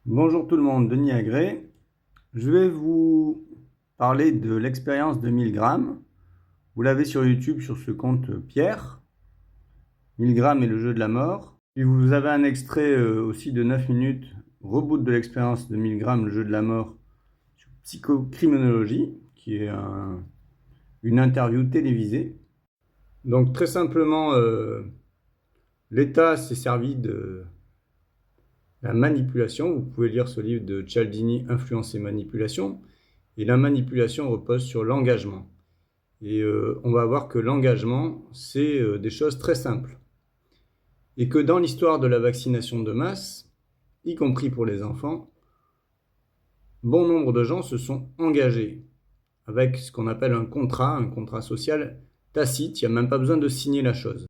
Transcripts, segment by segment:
Bonjour tout le monde, Denis Agré. Je vais vous parler de l'expérience de 1000 grammes. Vous l'avez sur YouTube sur ce compte Pierre. 1000 grammes et le jeu de la mort. Puis vous avez un extrait aussi de 9 minutes, reboot de l'expérience de 1000 grammes, le jeu de la mort, sur psychocriminologie, qui est une interview télévisée. Donc très simplement, l'État s'est servi de la manipulation. Vous pouvez lire ce livre de Cialdini, Influence et manipulation. Et la manipulation repose sur l'engagement. Et on va voir que l'engagement, c'est des choses très simples. Et que dans l'histoire de la vaccination de masse, y compris pour les enfants, bon nombre de gens se sont engagés avec ce qu'on appelle un contrat social tacite. Il n'y a même pas besoin de signer la chose.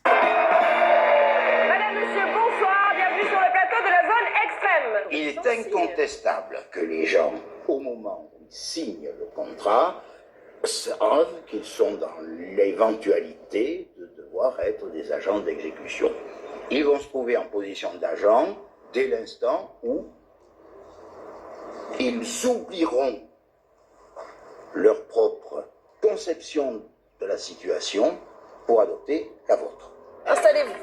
Madame, monsieur, bonsoir, bienvenue sur le plateau de la zone extrême. Il est incontestable que les gens, au moment où ils signent le contrat, savent qu'ils sont dans l'éventualité de devoir être des agents d'exécution. Ils vont se trouver en position d'agent dès l'instant où ils oublieront leur propre conception de la situation pour adopter la vôtre. Installez-vous,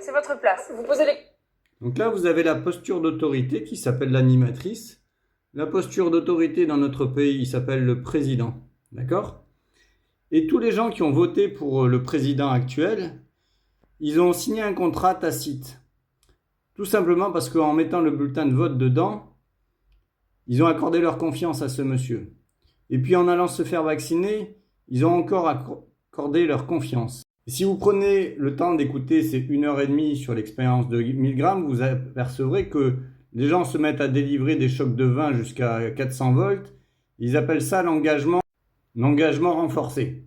c'est votre place. Vous posez les... Donc là, vous avez la posture d'autorité qui s'appelle l'animatrice. La posture d'autorité dans notre pays s'appelle le président. D'accord ? Et tous les gens qui ont voté pour le président actuel, ils ont signé un contrat tacite. Tout simplement parce qu'en mettant le bulletin de vote dedans, ils ont accordé leur confiance à ce monsieur. Et puis en allant se faire vacciner, ils ont encore accordé leur confiance. Et si vous prenez le temps d'écouter ces 1h30 sur l'expérience de 1000 grammes, vous apercevrez que les gens se mettent à délivrer des chocs de 20 jusqu'à 400 volts. Ils appellent ça l'engagement renforcé.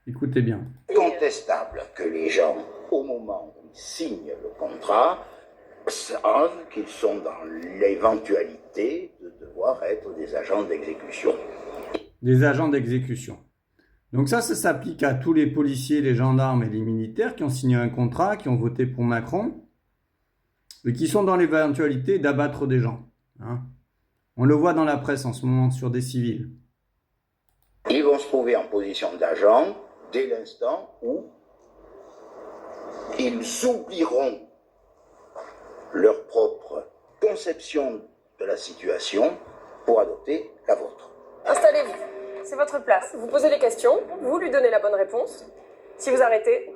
Écoutez bien. Incontestable que les gens, au moment où ils signent le contrat, savent qu'ils sont dans l'éventualité de devoir être des agents d'exécution. Des agents d'exécution. Donc ça s'applique à tous les policiers, les gendarmes et les militaires qui ont signé un contrat, qui ont voté pour Macron, et qui sont dans l'éventualité d'abattre des gens. On le voit dans la presse en ce moment sur des civils. Ils vont se trouver en position d'agent dès l'instant où ils oublieront leur propre conception de la situation pour adopter la vôtre. Installez-vous, c'est votre place. Vous posez les questions, vous lui donnez la bonne réponse. Si vous arrêtez,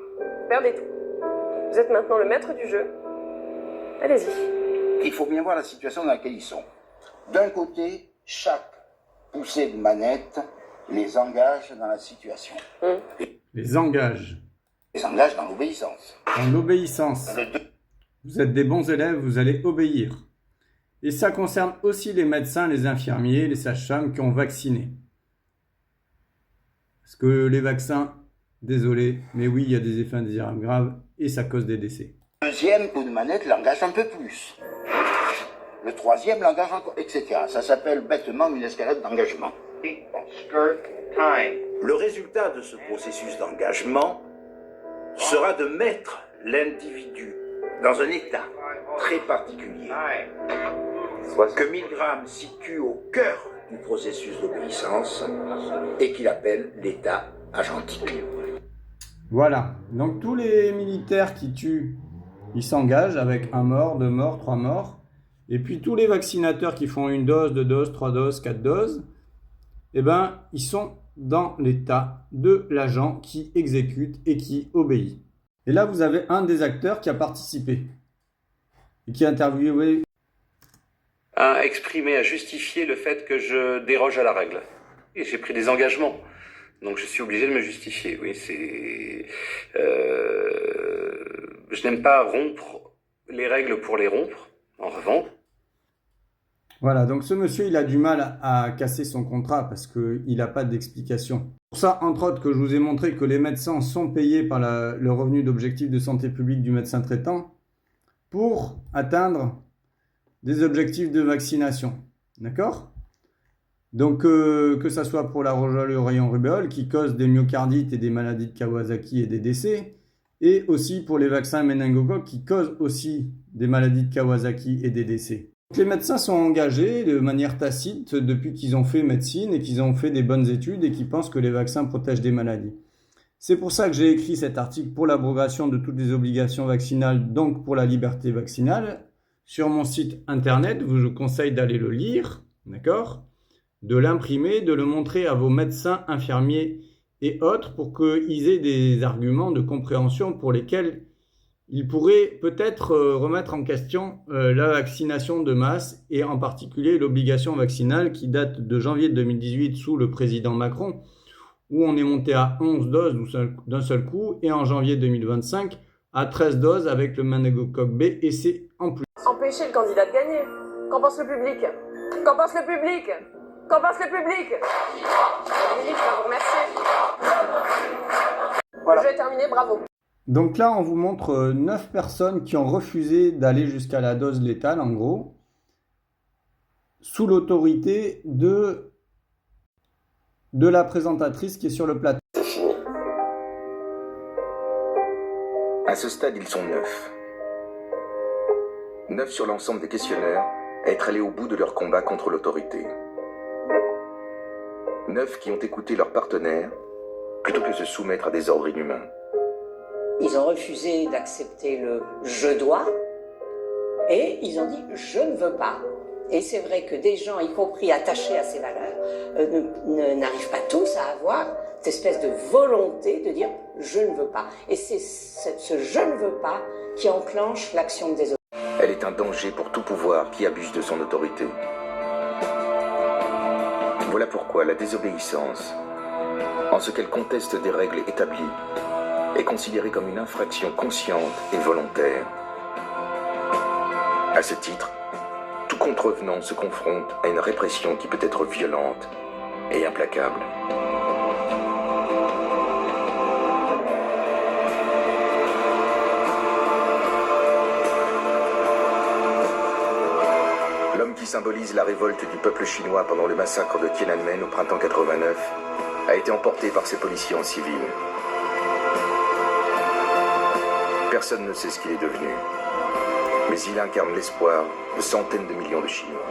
perdez tout. Vous êtes maintenant le maître du jeu. Allez-y. Il faut bien voir la situation dans laquelle ils sont. D'un côté, chaque poussée de manette les engage dans la situation. Les engage. Les engage dans l'obéissance. Dans l'obéissance. Vous êtes des bons élèves, vous allez obéir. Et ça concerne aussi les médecins, les infirmiers, les sages-femmes qui ont vacciné. Parce que les vaccins, désolé, mais oui, il y a des effets indésirables graves et ça cause des décès. Le deuxième coup de manette l'engage un peu plus. Le troisième l'engage encore, etc. Ça s'appelle bêtement une escalade d'engagement. Le résultat de ce processus d'engagement sera de mettre l'individu dans un état très particulier que 1000 grammes situe au cœur du processus d'obéissance et qu'il appelle l'état agentique. Voilà, donc tous les militaires qui tuent, ils s'engagent avec un mort, deux morts, trois morts. Et puis tous les vaccinateurs qui font une dose, deux doses, trois doses, quatre doses, eh ben, ils sont dans l'état de l'agent qui exécute et qui obéit. Et là, vous avez un des acteurs qui a participé et qui a interviewé. À exprimer, à justifier le fait que je déroge à la règle. Et j'ai pris des engagements. Donc je suis obligé de me justifier. Oui, je n'aime pas rompre les règles pour les rompre, en revanche. Voilà, donc ce monsieur, il a du mal à casser son contrat parce qu'il n'a pas d'explication. Pour ça, entre autres, que je vous ai montré que les médecins sont payés par le revenu d'objectif de santé publique du médecin traitant pour atteindre des objectifs de vaccination. D'accord ? Donc, que ça soit pour la rougeole et oreillon rubéole qui cause des myocardites et des maladies de Kawasaki et des décès, et aussi pour les vaccins méningocoques qui causent aussi des maladies de Kawasaki et des décès. Les médecins sont engagés de manière tacite depuis qu'ils ont fait médecine et qu'ils ont fait des bonnes études et qu'ils pensent que les vaccins protègent des maladies. C'est pour ça que j'ai écrit cet article pour l'abrogation de toutes les obligations vaccinales, donc pour la liberté vaccinale, sur mon site internet. Je vous conseille d'aller le lire, d'accord ? De l'imprimer, de le montrer à vos médecins, infirmiers et autres pour qu'ils aient des arguments de compréhension pour lesquels ils pourraient peut-être remettre en question la vaccination de masse et en particulier l'obligation vaccinale qui date de janvier 2018 sous le président Macron, où on est monté à 11 doses d'un seul coup, et en janvier 2025 à 13 doses avec le méningocoque B, et c'est en plus. Empêcher le candidat de gagner. Qu'en pense le public? Qu'en pense le public? Qu'en pense le public? Limite, je vous remercie. Voilà. Le jeu est terminé, bravo. Donc là, on vous montre 9 personnes qui ont refusé d'aller jusqu'à la dose létale, en gros, sous l'autorité de la présentatrice qui est sur le plateau. C'est fini. À ce stade, ils sont 9. 9 sur l'ensemble des questionnaires à être allés au bout de leur combat contre l'autorité. 9 qui ont écouté leurs partenaires plutôt que se soumettre à des ordres inhumains. Ils ont refusé d'accepter le « je dois » et ils ont dit « je ne veux pas ». Et c'est vrai que des gens, y compris attachés à ces valeurs, n'arrivent pas tous à avoir cette espèce de volonté de dire « je ne veux pas ». Et c'est ce « je ne veux pas » qui enclenche l'action de désobéissance. Elle est un danger pour tout pouvoir qui abuse de son autorité. Voilà pourquoi la désobéissance, en ce qu'elle conteste des règles établies, est considérée comme une infraction consciente et volontaire. À ce titre, tout contrevenant se confronte à une répression qui peut être violente et implacable. L'homme qui symbolise la révolte du peuple chinois pendant le massacre de Tiananmen au printemps 89 a été emporté par ses policiers en civil. Personne ne sait ce qu'il est devenu, mais il incarne l'espoir de centaines de millions de Chinois.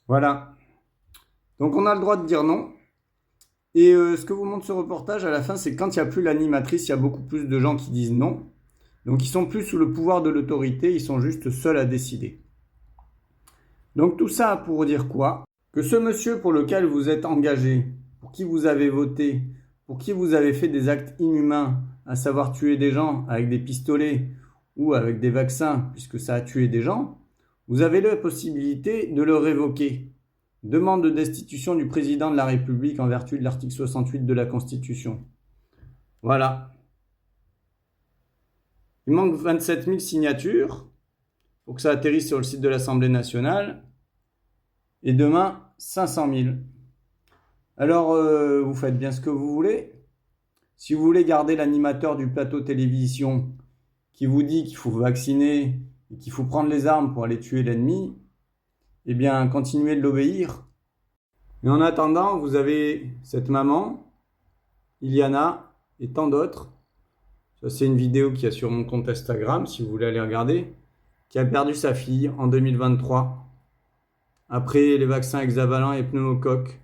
Voilà. Donc on a le droit de dire non. Et ce que vous montre ce reportage à la fin, c'est quand il n'y a plus l'animatrice, il y a beaucoup plus de gens qui disent non. Donc ils sont plus sous le pouvoir de l'autorité, ils sont juste seuls à décider. Donc tout ça pour dire quoi? Que ce monsieur pour lequel vous êtes engagé, pour qui vous avez voté, pour qui vous avez fait des actes inhumains, à savoir tuer des gens avec des pistolets ou avec des vaccins, puisque ça a tué des gens, vous avez la possibilité de le révoquer. Demande de destitution du président de la République en vertu de l'article 68 de la Constitution. Voilà. Il manque 27 000 signatures pour que ça atterrisse sur le site de l'Assemblée nationale. Et demain, 500 000. Alors, vous faites bien ce que vous voulez. Si vous voulez garder l'animateur du plateau télévision qui vous dit qu'il faut vacciner et qu'il faut prendre les armes pour aller tuer l'ennemi, eh bien, continuez de l'obéir. Mais en attendant, vous avez cette maman, Iliana et tant d'autres. Ça, c'est une vidéo qu'il y a sur mon compte Instagram, si vous voulez aller regarder, qui a perdu sa fille en 2023, après les vaccins hexavalent et pneumocoque,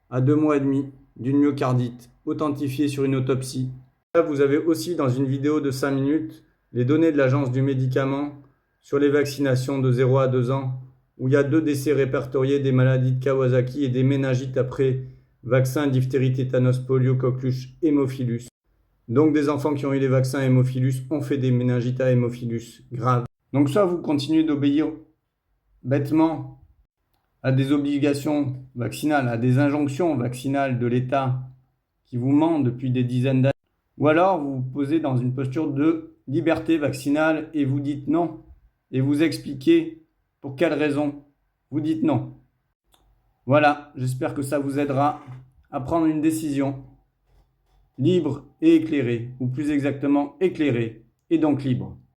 à 2 mois et demi, d'une myocardite, authentifiée sur une autopsie. Là, vous avez aussi dans une vidéo de 5 minutes, les données de l'Agence du médicament sur les vaccinations de 0 à 2 ans, où il y a 2 décès répertoriés des maladies de Kawasaki et des méningites après vaccins diphtérie, tétanos, polio, coqueluche, hémophilus. Donc des enfants qui ont eu les vaccins hémophilus ont fait des méningites à hémophilus graves. Donc soit vous continuez d'obéir bêtement à des obligations vaccinales, à des injonctions vaccinales de l'État qui vous ment depuis des dizaines d'années, ou alors vous vous posez dans une posture de liberté vaccinale et vous dites non, et vous expliquez pour quelles raisons vous dites non. Voilà, j'espère que ça vous aidera à prendre une décision libre et éclairée, ou plus exactement éclairée et donc libre.